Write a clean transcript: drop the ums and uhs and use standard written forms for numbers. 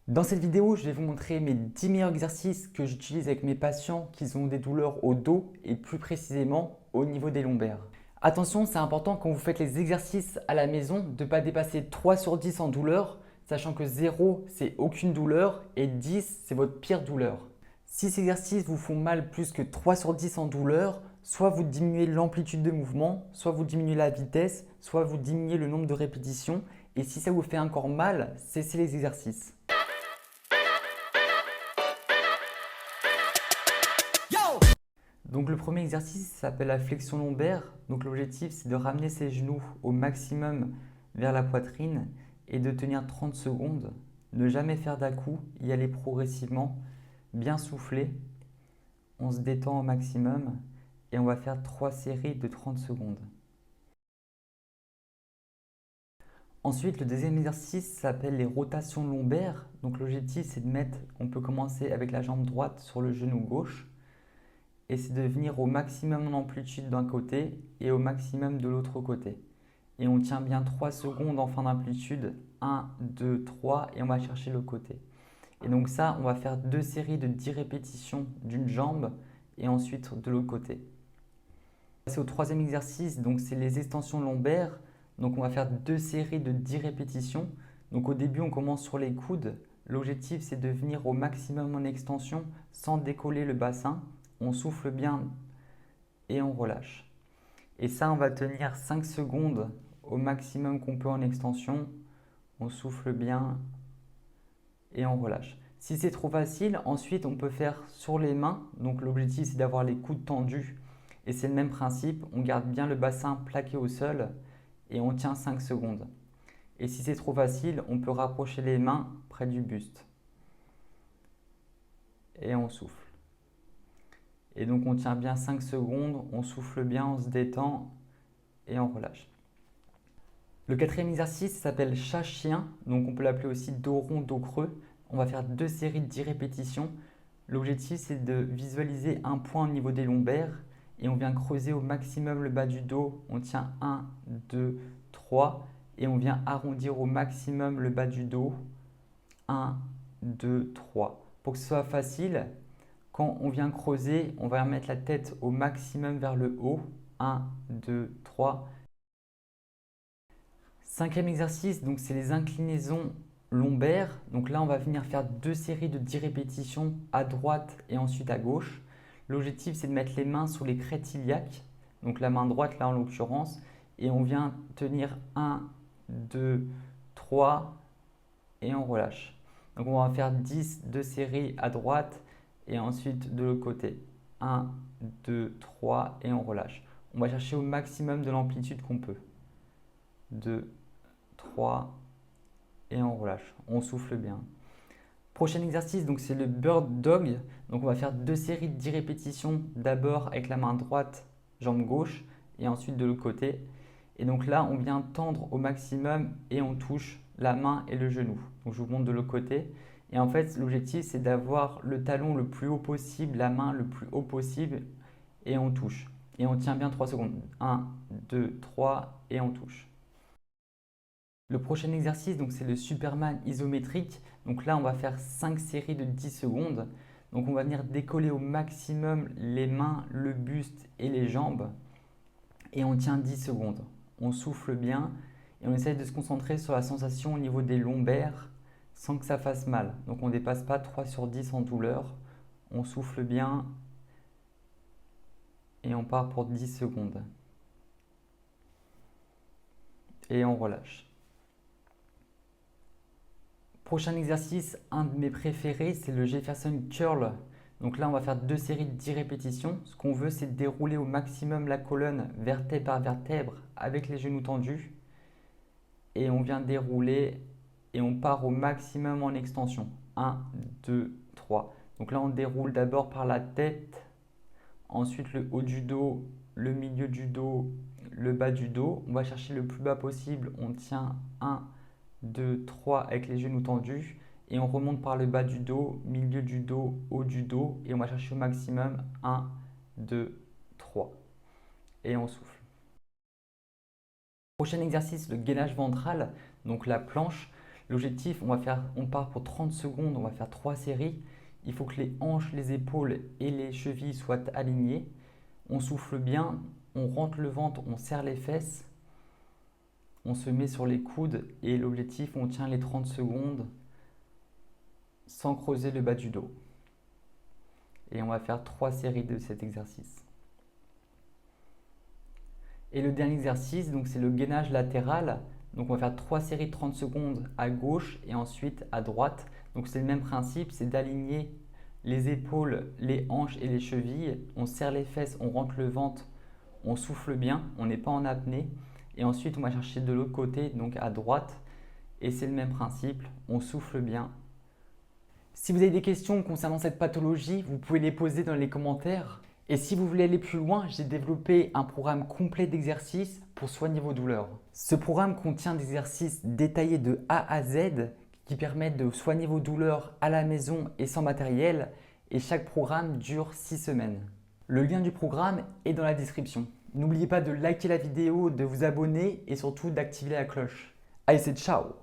Dans cette vidéo, je vais vous montrer mes 10 meilleurs exercices que j'utilise avec mes patients qui ont des douleurs au dos et plus précisément au niveau des lombaires. Attention, c'est important quand vous faites les exercices à la maison de ne pas dépasser 3 sur 10 en douleur, sachant que 0 c'est aucune douleur et 10 c'est votre pire douleur. Si ces exercices vous font mal plus que 3 sur 10 en douleur, soit vous diminuez l'amplitude de mouvement, soit vous diminuez la vitesse, soit vous diminuez le nombre de répétitions. Et si ça vous fait encore mal, cessez les exercices. Donc le premier exercice s'appelle la flexion lombaire. Donc l'objectif c'est de ramener ses genoux au maximum vers la poitrine et de tenir 30 secondes. Ne jamais faire d'à-coups, y aller progressivement, bien souffler. On se détend au maximum et on va faire 3 séries de 30 secondes. Ensuite, le deuxième exercice s'appelle les rotations lombaires. Donc l'objectif c'est de mettre, on peut commencer avec la jambe droite sur le genou gauche. Et c'est de venir au maximum d'amplitude d'un côté et au maximum de l'autre côté. Et on tient bien 3 secondes en fin d'amplitude, 1, 2, 3 et on va chercher le côté. Et donc ça, on va faire 2 séries de 10 répétitions d'une jambe et ensuite de l'autre côté. C'est au troisième exercice, donc c'est les extensions lombaires. Donc on va faire 2 séries de 10 répétitions. Donc au début, on commence sur les coudes. L'objectif, c'est de venir au maximum en extension sans décoller le bassin. On souffle bien et on relâche. Et ça, on va tenir 5 secondes au maximum qu'on peut en extension. On souffle bien et on relâche. Si c'est trop facile, ensuite on peut faire sur les mains. Donc l'objectif c'est d'avoir les coudes tendus. Et c'est le même principe, on garde bien le bassin plaqué au sol et on tient 5 secondes. Et si c'est trop facile, on peut rapprocher les mains près du buste. Et on souffle. Et donc on tient bien 5 secondes, on souffle bien, on se détend et on relâche. Le quatrième exercice s'appelle chat-chien, donc on peut l'appeler aussi dos rond, dos creux. On va faire 2 séries de 10 répétitions. L'objectif c'est de visualiser un point au niveau des lombaires et on vient creuser au maximum le bas du dos. On tient 1, 2, 3 et on vient arrondir au maximum le bas du dos. 1, 2, 3. Pour que ce soit facile, quand on vient creuser, on va mettre la tête au maximum vers le haut. 1, 2, 3. Cinquième exercice, donc c'est les inclinaisons lombaires. Donc là, on va venir faire 2 séries de 10 répétitions à droite et ensuite à gauche. L'objectif, c'est de mettre les mains sous les crêtes iliaques, donc la main droite là en l'occurrence, et on vient tenir 1, 2, 3 et on relâche. Donc on va faire 2 séries à droite et ensuite de l'autre côté. 1, 2, 3 et on relâche. On va chercher au maximum de l'amplitude qu'on peut. 2, 3 et on relâche. On souffle bien. Prochain exercice, donc c'est le bird dog. Donc on va faire 2 séries de 10 répétitions d'abord avec la main droite, jambe gauche et ensuite de l'autre côté. Et donc là, on vient tendre au maximum et on touche la main et le genou. Donc je vous montre de l'autre côté. Et en fait, l'objectif, c'est d'avoir le talon le plus haut possible, la main le plus haut possible et on touche. Et on tient bien 3 secondes. 1, 2, 3 et on touche. Le prochain exercice, donc c'est le Superman isométrique. Donc là, on va faire 5 séries de 10 secondes. Donc on va venir décoller au maximum les mains, le buste et les jambes. Et on tient 10 secondes. On souffle bien et on essaye de se concentrer sur la sensation au niveau des lombaires sans que ça fasse mal. Donc on ne dépasse pas 3 sur 10 en douleur. On souffle bien et on part pour 10 secondes. Et on relâche. Prochain exercice, un de mes préférés, c'est le Jefferson Curl. Donc là, on va faire 2 séries de 10 répétitions. Ce qu'on veut, c'est dérouler au maximum la colonne vertèbre par vertèbre avec les genoux tendus. Et on vient dérouler et on part au maximum en extension. 1, 2, 3. Donc là, on déroule d'abord par la tête, ensuite le haut du dos, le milieu du dos, le bas du dos. On va chercher le plus bas possible. On tient 1, 2, 3 avec les genoux tendus et on remonte par le bas du dos, milieu du dos, haut du dos et on va chercher au maximum 1, 2, 3 et on souffle. Prochain exercice, le gainage ventral, donc la planche. L'objectif, on part pour 30 secondes, on va faire 3 séries. Il faut que les hanches, les épaules et les chevilles soient alignées. On souffle bien, on rentre le ventre, on serre les fesses. On se met sur les coudes et l'objectif, on tient les 30 secondes sans creuser le bas du dos. Et on va faire 3 séries de cet exercice. Et le dernier exercice, donc c'est le gainage latéral. Donc on va faire 3 séries de 30 secondes à gauche et ensuite à droite. Donc c'est le même principe, c'est d'aligner les épaules, les hanches et les chevilles. On serre les fesses, on rentre le ventre, on souffle bien, on n'est pas en apnée. Et ensuite on va chercher de l'autre côté, donc à droite. Et c'est le même principe, on souffle bien. Si vous avez des questions concernant cette pathologie, vous pouvez les poser dans les commentaires. Et si vous voulez aller plus loin, j'ai développé un programme complet d'exercices pour soigner vos douleurs. Ce programme contient des exercices détaillés de A à Z qui permettent de soigner vos douleurs à la maison et sans matériel. Et chaque programme dure 6 semaines. Le lien du programme est dans la description. N'oubliez pas de liker la vidéo, de vous abonner et surtout d'activer la cloche. Allez, c'est ciao!